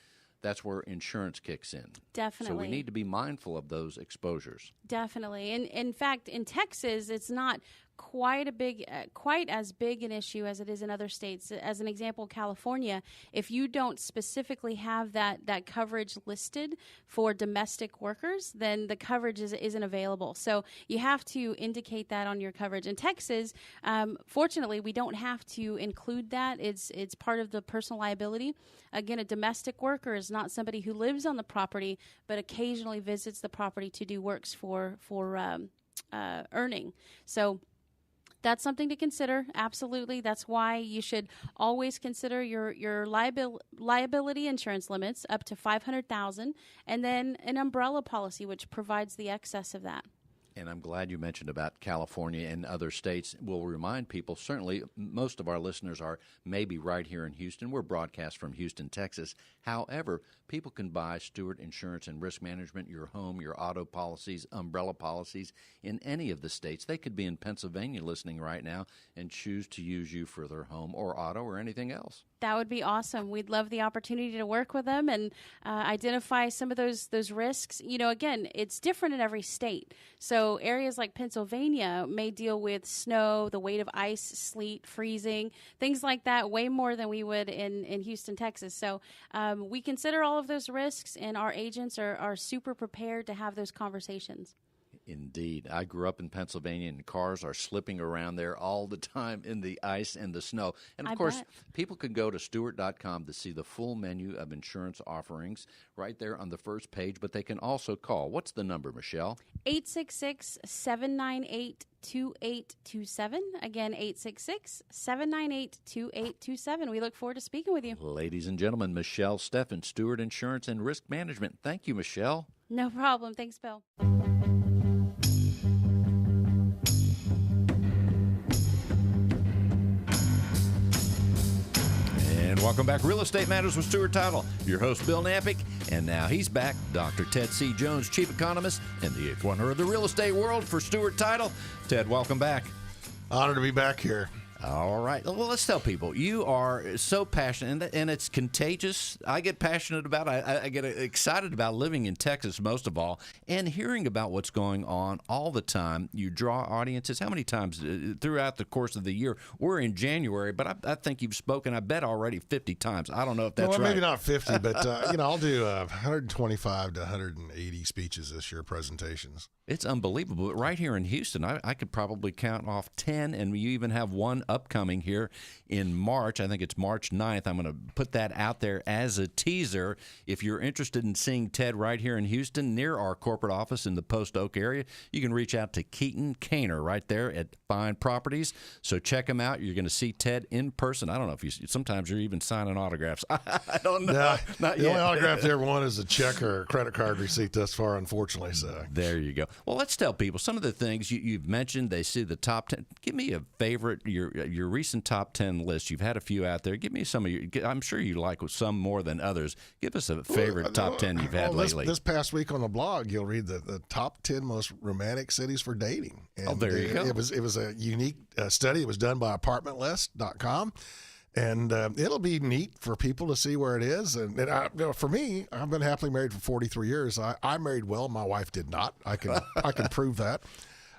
that's where insurance kicks in. Definitely. So we need to be mindful of those exposures. Definitely. And in fact, in Texas, it's not quite as big an issue as it is in other states. As an example, California, if you don't specifically have that coverage listed for domestic workers, then the coverage isn't available. So you have to indicate that on your coverage. In Texas, fortunately, we don't have to include that. It's part of the personal liability. Again, a domestic worker is not somebody who lives on the property, but occasionally visits the property to do works for earning. So that's something to consider. Absolutely. That's why you should always consider your liability insurance limits up to $500,000, and then an umbrella policy which provides the excess of that. And I'm glad you mentioned about California and other states. We'll remind people, certainly most of our listeners are maybe right here in Houston. We're broadcast from Houston, Texas. However, people can buy Stewart Insurance and Risk Management, your home, your auto policies, umbrella policies in any of the states. They could be in Pennsylvania listening right now and choose to use you for their home or auto or anything else. That would be awesome. We'd love the opportunity to work with them and identify some of those risks. Again, it's different in every state. So areas like Pennsylvania may deal with snow, the weight of ice, sleet, freezing, things like that, way more than we would in Houston, Texas. So we consider all of those risks, and our agents are super prepared to have those conversations. Indeed. I grew up in Pennsylvania, and cars are slipping around there all the time in the ice and the snow. And, of course, people can go to Stewart.com to see the full menu of insurance offerings right there on the first page, but they can also call. What's the number, Michelle? 866-798-2827. Again, 866-798-2827. We look forward to speaking with you. Ladies and gentlemen, Michelle Steffen, Stewart Insurance and Risk Management. Thank you, Michelle. No problem. Thanks, Bill. And welcome back. Real Estate Matters with Stewart Title. Your host, Bill Knapik. And now he's back, Dr. Ted C. Jones, Chief Economist and the eighth wonder of the real estate world for Stewart Title. Ted, welcome back. Honored to be back here. All right. Well, let's tell people. You are so passionate, and it's contagious. I get passionate about it. I get excited about living in Texas, most of all, and hearing about what's going on all the time. You draw audiences. How many times throughout the course of the year? We're in January, but I think you've spoken, I bet, already 50 times. I don't know if that's right. Maybe not 50, but I'll do 125 to 180 speeches this year, presentations. It's unbelievable. Right here in Houston, I could probably count off 10, and you even have one upcoming here in March. I think it's March 9th. I'm going to put that out there as a teaser. If you're interested in seeing Ted right here in Houston, near our corporate office in the Post Oak area, you can reach out to Keaton Kaner right there at Fine Properties. So check him out. You're going to see Ted in person. I don't know if sometimes you're even signing autographs. I don't know. No, Not the yet. only autograph they ever won is a check or a credit card receipt thus far, unfortunately. So there you go. Well, let's tell people some of the things you've mentioned. They see the top 10. Give me a favorite, your your recent top 10 list. You've had a few out there. Give me some of your. I'm sure you like some more than others. Give us a favorite top 10 you've had lately. This past week on the blog, you'll read the top 10 most romantic cities for dating. And there you go. It was a unique study. It was done by apartmentlist.com. And it'll be neat for people to see where it is. And for me, I've been happily married for 43 years. I married well. My wife did not. I can prove that.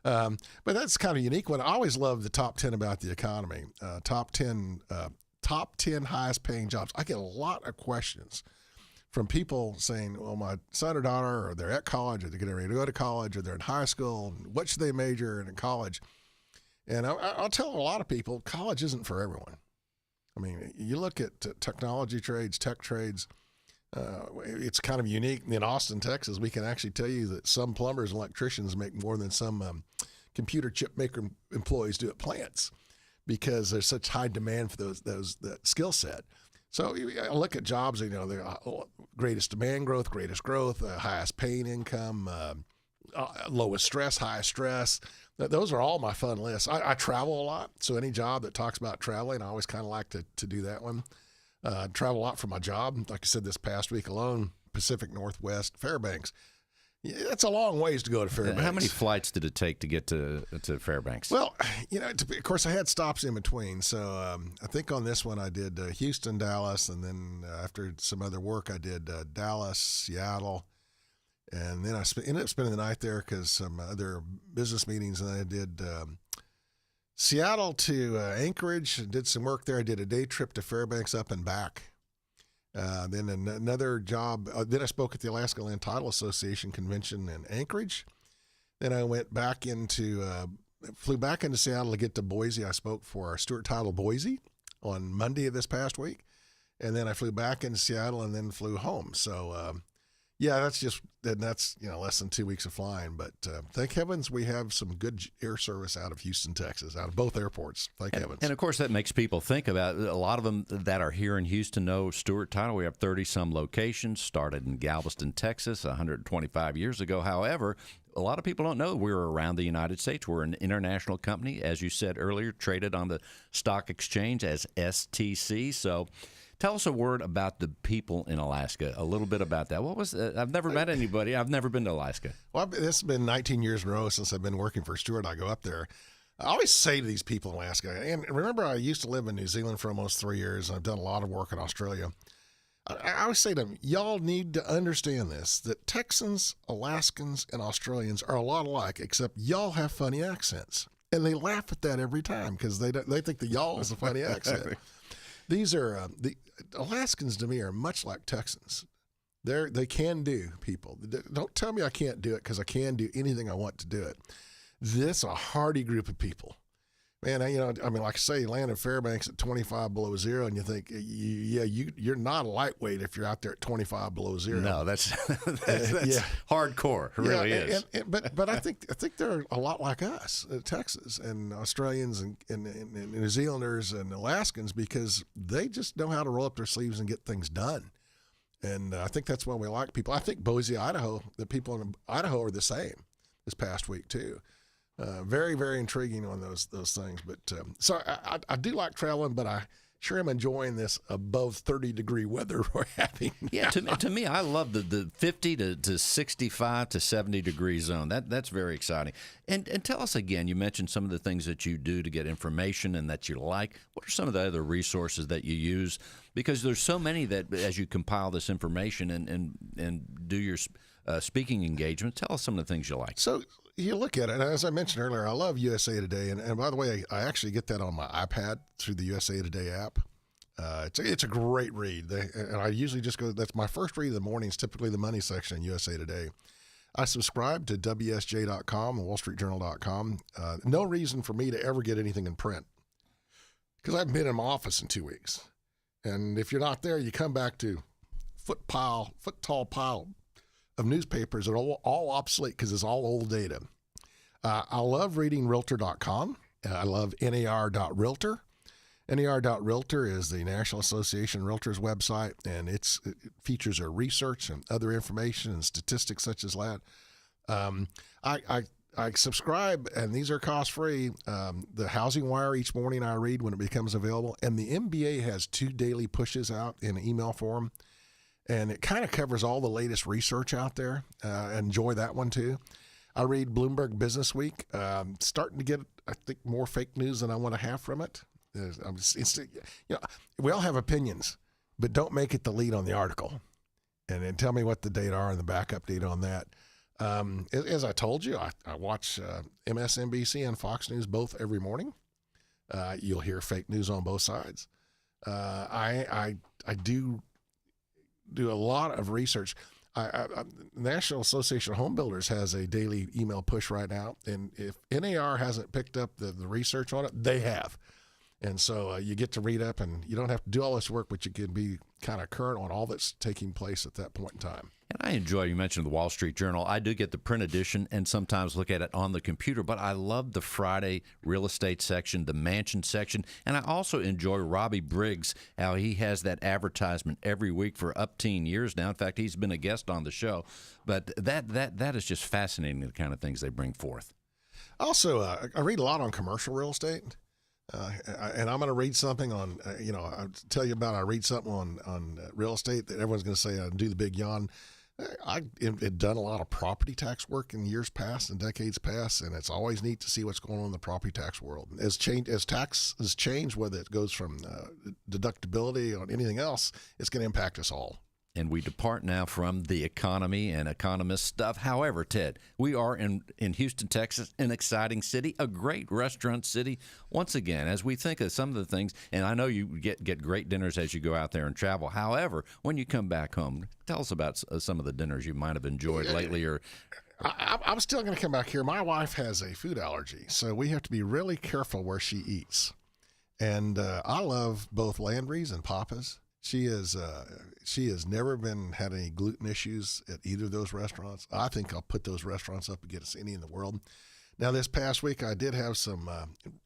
But that's kind of unique. What I always love the top 10 about the economy. Top 10 highest paying jobs. I get a lot of questions from people saying, well, my son or daughter, or they're at college, or they're getting ready to go to college, or they're in high school, and what should they major in college? And I'll tell a lot of people, college isn't for everyone. I mean, you look at technology trades, tech trades, it's kind of unique. In Austin, Texas, we can actually tell you that some plumbers and electricians make more than some computer chip maker employees do at plants because there's such high demand for that skill set. So I look at jobs, the greatest demand growth, greatest growth, highest paying income, lowest stress, highest stress. Those are all my fun lists. I travel a lot, so any job that talks about traveling, I always kind of like to do that one. Travel a lot for my job. Like I said, this past week alone, Pacific Northwest, Fairbanks. Yeah, that's a long ways to go to Fairbanks. How many flights did it take to get to Fairbanks? Well, of course, I had stops in between. So I think on this one I did Houston, Dallas, and then after some other work, I did Dallas, Seattle. And then I ended up spending the night there because some other business meetings. And I did Seattle to Anchorage, did some work there. I did a day trip to Fairbanks up and back. Then another job. Then I spoke at the Alaska Land Title Association convention in Anchorage. Then I went back flew back into Seattle to get to Boise. I spoke for Stewart Title Boise on Monday of this past week. And then I flew back into Seattle and then flew home. So, yeah, that's less than 2 weeks of flying, but thank heavens we have some good air service out of Houston, Texas, out of both airports. Thank heavens. And of course, that makes people think about a lot of them that are here in Houston know Stewart Title. We have 30-some locations, started in Galveston, Texas, 125 years ago. However, a lot of people don't know we're around the United States. We're an international company, as you said earlier, traded on the stock exchange as STC. So tell us a word about the people in Alaska, a little bit about that. I've never met anybody. I've never been to Alaska. Well, this has been 19 years in a row since I've been working for Stewart. I go up there. I always say to these people in Alaska, and remember I used to live in New Zealand for almost 3 years, and I've done a lot of work in Australia. I always say to them, y'all need to understand this, that Texans, Alaskans, and Australians are a lot alike, except y'all have funny accents. And they laugh at that every time because they think the y'all is a funny accent. These are the Alaskans to me are much like Texans. They can do people. Don't tell me I can't do it because I can do anything I want to do it. This is a hardy group of people. Man, like I say, you land in Fairbanks at 25 below zero, and you think, you're not a lightweight if you're out there at 25 below zero. No, that's hardcore. It really is. But I think they're a lot like us, Texas and Australians and New Zealanders and Alaskans, because they just know how to roll up their sleeves and get things done. And I think that's why we like people. I think Boise, Idaho, the people in Idaho are the same this past week too. Very, very intriguing on those things. But so I do like traveling, but I sure am enjoying this above 30-degree weather we're having. Yeah, to me, I love the 50 to 65 to 70-degree zone. That's very exciting. And tell us again, you mentioned some of the things that you do to get information and that you like. What are some of the other resources that you use? Because there's so many that as you compile this information and do your speaking engagement, tell us some of the things you like. So you look at it, and as I mentioned earlier, I love USA Today, and by the way, I actually get that on my iPad through the USA Today app. It's a great read, and I usually just go. That's my first read of the morning. Is typically the money section in USA Today. I subscribe to WSJ.com and WallStreetJournal.com. No reason for me to ever get anything in print because I haven't been in my office in 2 weeks, and if you're not there, you come back to foot tall pile of newspapers that are all obsolete because it's all old data. I love reading Realtor.com. I love NAR.Realtor. NAR.Realtor is the National Association of Realtors website, and it features their research and other information and statistics such as that. I I subscribe, and these are cost-free. The Housing Wire each morning I read when it becomes available, and the MBA has 2 daily pushes out in email form, and it kind of covers all the latest research out there. Enjoy that one too. I read Bloomberg Business Week. Starting to get, I think, more fake news than I want to have from it. We all have opinions, but don't make it the lead on the article. And then tell me what the data are and the backup data on that. As I told you, I watch MSNBC and Fox News both every morning. You'll hear fake news on both sides. I do a lot of research. National Association of Home Builders has a daily email push right now, and if NAR hasn't picked up the research on it, they have. And so you get to read up, and you don't have to do all this work, but you can be kind of current on all that's taking place at that point in time. And I enjoy, you mentioned the Wall Street Journal. I do get the print edition and sometimes look at it on the computer, but I love the Friday real estate section, the mansion section, and I also enjoy Robbie Briggs, how he has that advertisement every week for up teen years now. In fact, he's been a guest on the show. But that is just fascinating, the kind of things they bring forth. Also, I read a lot on commercial real estate. And I'm going to read something on, I'll tell you about, I read something on real estate that everyone's going to say, I do the big yawn. I've done a lot of property tax work in years past and decades past, and it's always neat to see what's going on in the property tax world. As tax has changed, whether it goes from deductibility or anything else, it's going to impact us all. And we depart now from the economy and Economist stuff. However, Ted, we are in Houston, Texas, an exciting city, a great restaurant city. Once again, as we think of some of the things, and I know you get great dinners as you go out there and travel. However, when you come back home, tell us about some of the dinners you might have enjoyed lately. Or I'm still going to come back here. My wife has a food allergy, so we have to be really careful where she eats. And I love both Landry's and Papa's. She has never had any gluten issues at either of those restaurants. I think I'll put those restaurants up against any in the world. Now, this past week, I did have some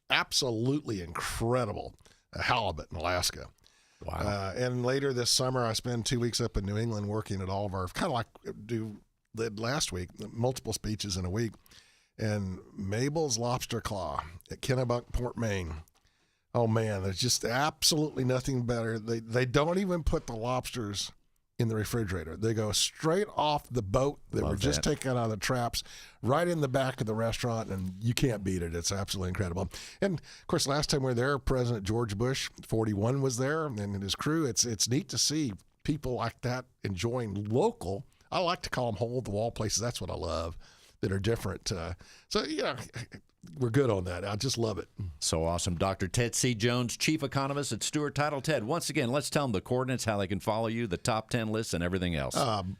absolutely incredible halibut in Alaska. Wow. And later this summer, I spent 2 weeks up in New England working at all of our, kind of like did last week, multiple speeches in a week. And Mabel's Lobster Claw at Kennebunkport, Maine. Oh, man, there's just absolutely nothing better. They don't even put the lobsters in the refrigerator. They go straight off the boat that were just taken out of the traps, right in the back of the restaurant, and you can't beat it. It's absolutely incredible. And, of course, last time we were there, President George Bush, 41, was there, and his crew. It's neat to see people like that enjoying local. I like to call them hole-in-the-wall places. That's what I love, that are different. We're good on that. I just love it. So awesome. Dr. Ted C. Jones, Chief Economist at Stewart Title. Ted, once again, let's tell them the coordinates, how they can follow you, the top 10 lists, and everything else.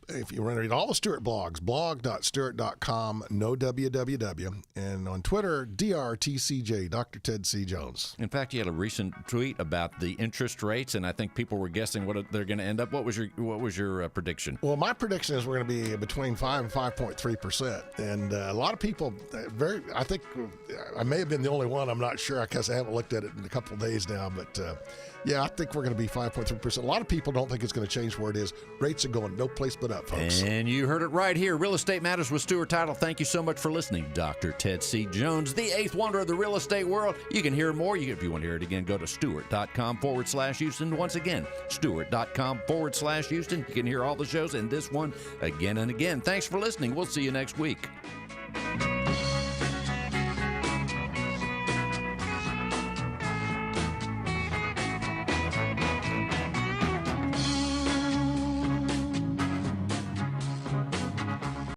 If you want to read all the Stewart blogs, blog.stewart.com, no www. And on Twitter, DRTCJ, Dr. Ted C. Jones. In fact, you had a recent tweet about the interest rates, and I think people were guessing what they're going to end up. What was your prediction? Well, my prediction is we're going to be between 5 and 5.3%. And a lot of people, I think I may have been the only one. I'm not sure because I haven't looked at it in a couple of days now. But, I think we're going to be 5.3%. A lot of people don't think it's going to change where it is. Rates are going no place but up, folks. And you heard it right here. Real Estate Matters with Stewart Title. Thank you so much for listening. Dr. Ted C. Jones, the eighth wonder of the real estate world. You can hear more. If you want to hear it again, go to Stewart.com/Houston. Once again, Stewart.com/Houston. You can hear all the shows and this one again and again. Thanks for listening. We'll see you next week.